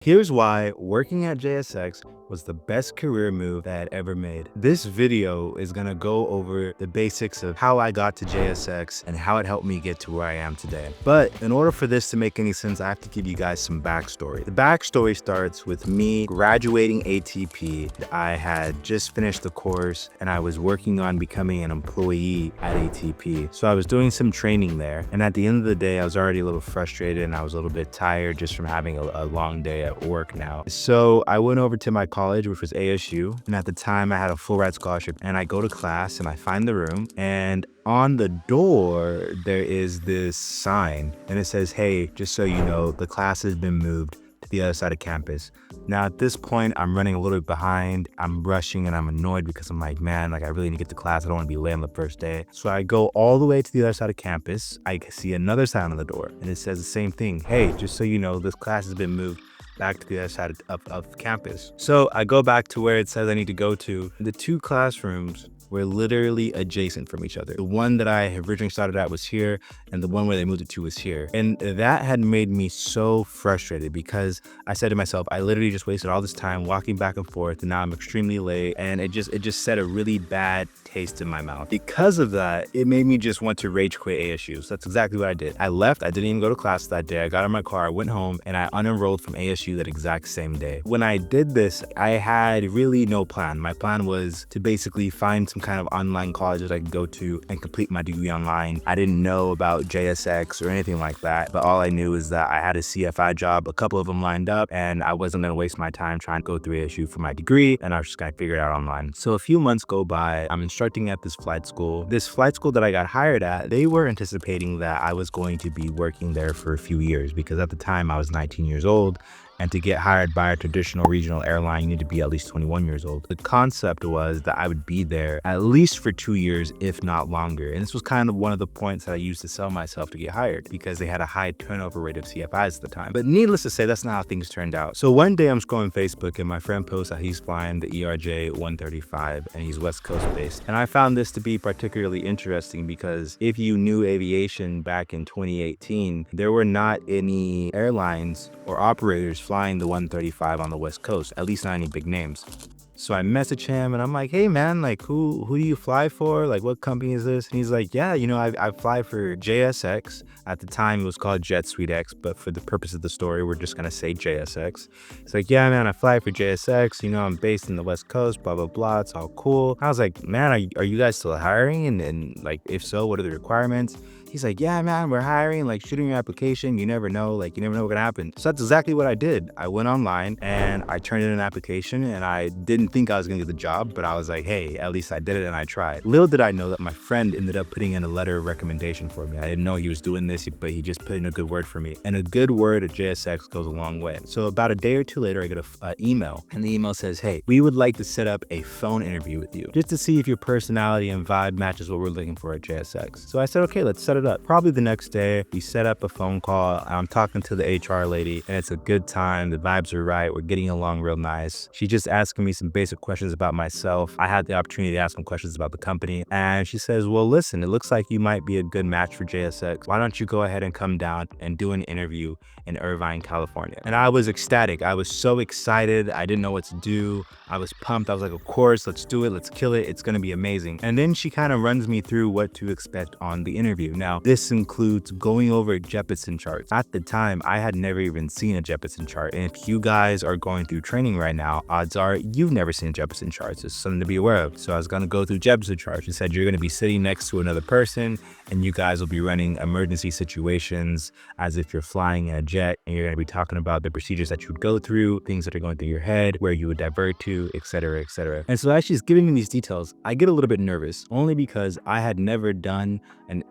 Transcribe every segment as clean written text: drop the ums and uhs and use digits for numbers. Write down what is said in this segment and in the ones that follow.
Here's why working at JSX was the best career move that I had ever made. This video is gonna go over the basics of how I got to JSX and how it helped me get to where I am today. But in order for this to make any sense, I have to give you guys some backstory. The backstory starts with me graduating ATP. I had just finished the course and I was working on becoming an employee at ATP. So I was doing some training there. And at the end of the day, I was already a little frustrated and I was a little bit tired just from having a long day at work now. So I went over to my college, which was ASU. And at the time I had a full ride scholarship, and I go to class and I find the room, and on the door, there is this sign and it says, "Hey, just so you know, the class has been moved to the other side of campus." Now at this point, I'm running a little bit behind. I'm rushing and I'm annoyed because I'm like, man, I really need to get to class. I don't want to be late on the first day. So I go all the way to the other side of campus. I see another sign on the door and it says the same thing. "Hey, just so you know, this class has been moved back to the other side of campus." So I go back to where it says I need to go to. The two classrooms were literally adjacent from each other. The one that I originally started at was here, and the one where they moved it to was here. And that had made me so frustrated because I said to myself, I literally just wasted all this time walking back and forth, and now I'm extremely late. And it just set a really bad taste in my mouth. Because of that, it made me just want to rage quit ASU. So that's exactly what I did. I left. I didn't even go to class that day. I got in my car, I went home, and I unenrolled from ASU that exact same day. When I did this, I had really no plan. My plan was to basically find some kind of online colleges I could go to and complete my degree online. I didn't know about JSX or anything like that, but all I knew is that I had a CFI job, a couple of them lined up, and I wasn't gonna waste my time trying to go through ASU for my degree, and I was just gonna figure it out online. So a few months go by, I'm instructing at this flight school. This flight school that I got hired at, they were anticipating that I was going to be working there for a few years because at the time I was 19 years old. And to get hired by a traditional regional airline, you need to be at least 21 years old. The concept was that I would be there at least for 2 years, if not longer. And this was kind of one of the points that I used to sell myself to get hired because they had a high turnover rate of CFIs at the time. But needless to say, that's not how things turned out. So one day I'm scrolling Facebook and my friend posts that he's flying the ERJ 135 and he's West Coast based. And I found this to be particularly interesting because if you knew aviation back in 2018, there were not any airlines or operators flying the 135 on the West Coast, at least not any big names. So I message him and I'm like, "Hey man, like who do you fly for? Like what company is this?" And he's like, "Yeah, you know, I fly for JSX." At the time it was called Jet Suite X, but for the purpose of the story, we're just gonna say JSX. It's like, "Yeah man, I fly for JSX, you know, I'm based in the West Coast, blah, blah, blah, it's all cool." I was like, "Man, are you guys still hiring? And like, if so, what are the requirements?" He's like, "Yeah, man, we're hiring, like shoot in your application. You never know, like you never know what's gonna happen." So that's exactly what I did. I went online and I turned in an application and I didn't think I was gonna get the job, but I was like, hey, at least I did it and I tried. Little did I know that my friend ended up putting in a letter of recommendation for me. I didn't know he was doing this, but he just put in a good word for me. And a good word at JSX goes a long way. So about a day or two later, I get an email, and the email says, "Hey, we would like to set up a phone interview with you just to see if your personality and vibe matches what we're looking for at JSX." So I said, okay, let's set it up. Probably the next day, we set up a phone call. I'm talking to the HR lady and it's a good time. The vibes are right. We're getting along real nice. She's just asking me some basic questions about myself. I had the opportunity to ask some questions about the company. And she says, "Well, listen, it looks like you might be a good match for JSX. Why don't you go ahead and come down and do an interview in Irvine, California?" And I was ecstatic. I was so excited. I didn't know what to do. I was pumped. I was like, of course, let's do it. Let's kill it. It's going to be amazing. And then she kind of runs me through what to expect on the interview. Now, this includes going over Jeppesen charts. At the time, I had never even seen a Jeppesen chart. And if you guys are going through training right now, odds are you've never seen Jeppesen charts. It's something to be aware of. So I was going to go through Jeppesen charts. She said, you're going to be sitting next to another person and you guys will be running emergency situations as if you're flying in a jet, and you're going to be talking about the procedures that you would go through, things that are going through your head, where you would divert to, etc., etc. And so as she's giving me these details, I get a little bit nervous, only because I had never done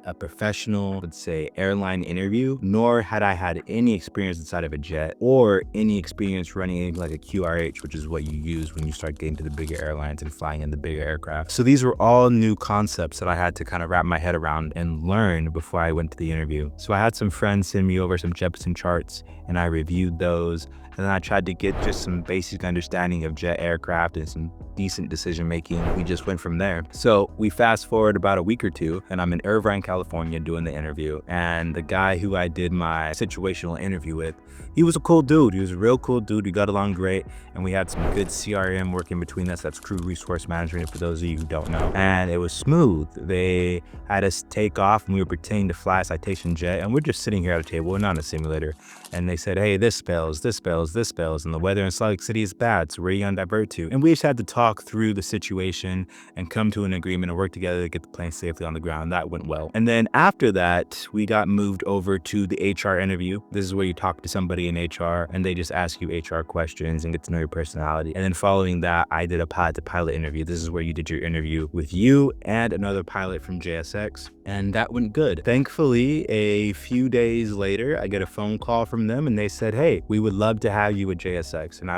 a professional, let's say, airline interview, nor had I had any experience inside of a jet or any experience running anything like a QRH, which is what you use when you start getting to the bigger airlines and flying in the bigger aircraft. So these were all new concepts that I had to kind of wrap my head around and learn before I went to the interview. So I had some friends send me over some Jeppesen charts and I reviewed those. And then I tried to get just some basic understanding of jet aircraft and some decent decision making. We just went from there. So we fast forward about a week or two, and I'm in Irvine, California doing the interview. And the guy who I did my situational interview with, he was a cool dude. He was a real cool dude. We got along great, and we had some good CRM working between us. That's crew resource management for those of you who don't know. And it was smooth. They had us take off, and we were pretending to fly a Citation jet, and we're just sitting here at a table. We're not in a simulator. And they said, hey, this fails, and the weather in Salt Lake City is bad, so where are you gonna divert to? And we just had to talk through the situation and come to an agreement and work together to get the plane safely on the ground. That went well. And then after that, we got moved over to the HR interview. This is where you talk to somebody in HR, and they just ask you HR questions and get to know your personality. And then following that, I did a pilot interview. This is where you did your interview with you and another pilot from JSX. And that went good. Thankfully, a few days later, I get a phone call from them, and they said, hey, we would love to have you at JSX. And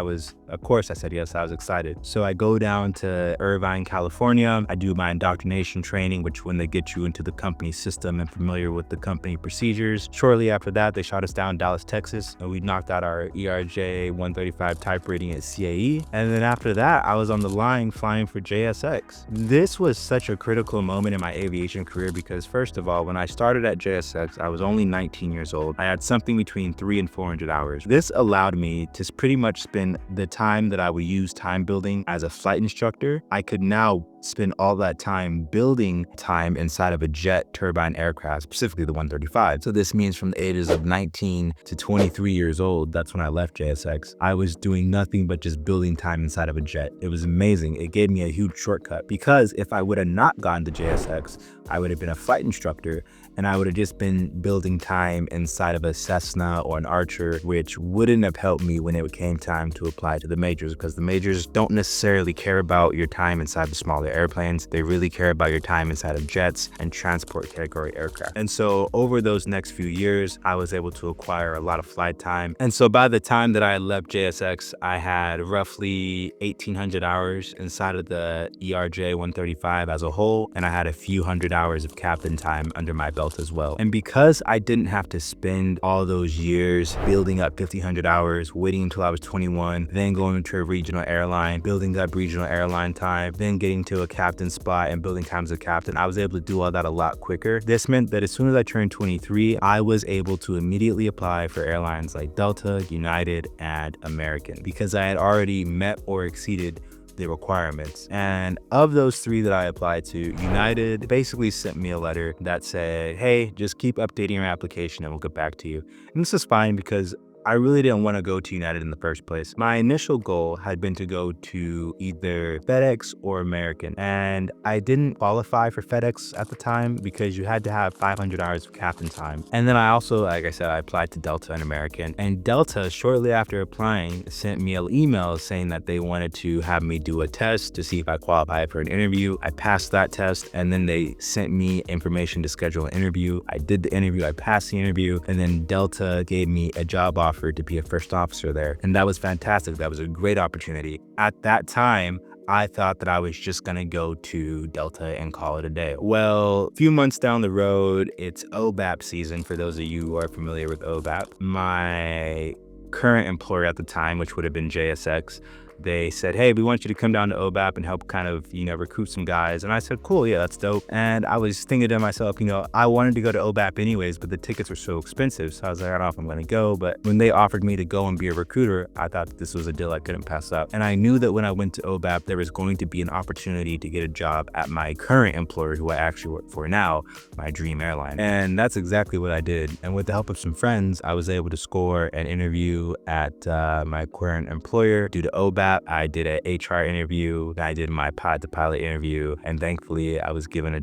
of course I said yes, I was excited. So I go down to Irvine, California. I do my indoctrination training, which when they get you into the company system and familiar with the company procedures. Shortly after that, they shot us down in Dallas, Texas, and we knocked out our ERJ 135 type rating at CAE. And then after that, I was on the line flying for JSX. This was such a critical moment in my aviation career because first of all, when I started at JSX, I was only 19 years old. I had something between 300 and 400 hours. This allowed me to pretty much spend the time that I would use time building as a flight instructor. I could now spend all that time building time inside of a jet turbine aircraft, specifically the 135. So this means from the ages of 19 to 23 years old, that's when I left JSX, I was doing nothing but just building time inside of a jet. It was amazing. It gave me a huge shortcut because if I would have not gone to JSX, I would have been a flight instructor and I would have just been building time inside of a Cessna or an Archer, which wouldn't have helped me when it came time to apply to the majors because the majors don't necessarily care about your time inside the smaller airplanes. They really care about your time inside of jets and transport category aircraft. And so over those next few years, I was able to acquire a lot of flight time. And so by the time that I left JSX, I had roughly 1,800 hours inside of the ERJ 135 as a whole, and I had a few hundred hours of captain time under my belt as well. And because I didn't have to spend all those years building up 1,500 hours, waiting until I was 21, then going to a regional airline, building up regional airline time, then getting to a captain spot and building time as a captain, I was able to do all that a lot quicker. This meant that as soon as I turned 23, I was able to immediately apply for airlines like Delta, United, and American because I had already met or exceeded the requirements. And of those three that I applied to, United basically sent me a letter that said, hey, just keep updating your application and we'll get back to you. And this is fine because I really didn't want to go to United in the first place. My initial goal had been to go to either FedEx or American, and I didn't qualify for FedEx at the time because you had to have 500 hours of captain time. And then I also, like I said, I applied to Delta and American, and Delta, shortly after applying, sent me an email saying that they wanted to have me do a test to see if I qualified for an interview. I passed that test, and then they sent me information to schedule an interview. I did the interview, I passed the interview, and then Delta gave me a job offer to be a first officer there. And that was fantastic. That was a great opportunity. At that time, I thought that I was just gonna go to Delta and call it a day. Well, a few months down the road, it's OBAP season for those of you who are familiar with OBAP. My current employer at the time, which would have been JSX, they said, hey, we want you to come down to OBAP and help kind of, recruit some guys. And I said, cool, yeah, that's dope. And I was thinking to myself, I wanted to go to OBAP anyways, but the tickets were so expensive. So I was like, I don't know if I'm gonna go. But when they offered me to go and be a recruiter, I thought this was a deal I couldn't pass up. And I knew that when I went to OBAP, there was going to be an opportunity to get a job at my current employer, who I actually work for now, my dream airline. And that's exactly what I did. And with the help of some friends, I was able to score an interview at my current employer. Due to OBAP, I did an HR interview, I did my pilot interview, and thankfully I was given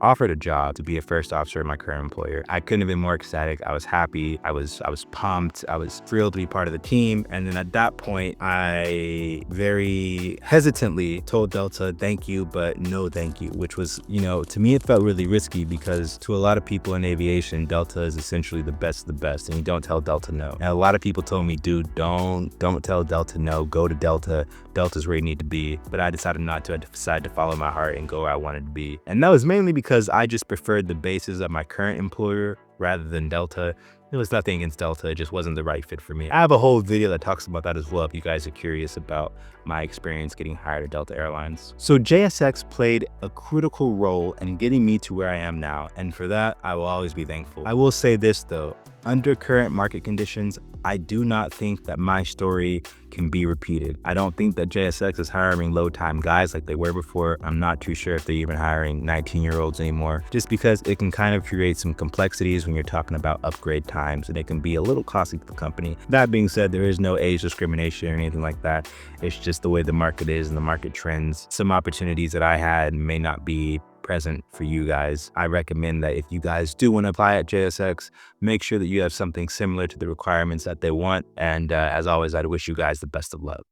offered a job to be a first officer at my current employer. I couldn't have been more ecstatic. I was happy. I was pumped. I was thrilled to be part of the team. And then at that point, I very hesitantly told Delta, thank you, but no thank you, which was, to me, it felt really risky because to a lot of people in aviation, Delta is essentially the best of the best, and you don't tell Delta no. And a lot of people told me, dude, don't tell Delta no, go to Delta. Delta's where you need to be. But I decided not to. I decided to follow my heart and go where I wanted to be. And that was mainly because I just preferred the bases of my current employer rather than Delta. It was nothing against Delta, it just wasn't the right fit for me. I have a whole video that talks about that as well if you guys are curious about my experience getting hired at Delta Airlines. So JSX played a critical role in getting me to where I am now, and for that, I will always be thankful. I will say this though, under current market conditions, I do not think that my story can be repeated. I don't think that JSX is hiring low-time guys like they were before. I'm not too sure if they're even hiring 19-year-olds anymore, just because it can kind of create some complexities when you're talking about upgrade times, and it can be a little costly to the company. That being said, there is no age discrimination or anything like that. It's just the way the market is and the market trends. Some opportunities that I had may not be present for you guys. I recommend that if you guys do want to apply at JSX, make sure that you have something similar to the requirements that they want. And as always, I'd wish you guys the best of luck.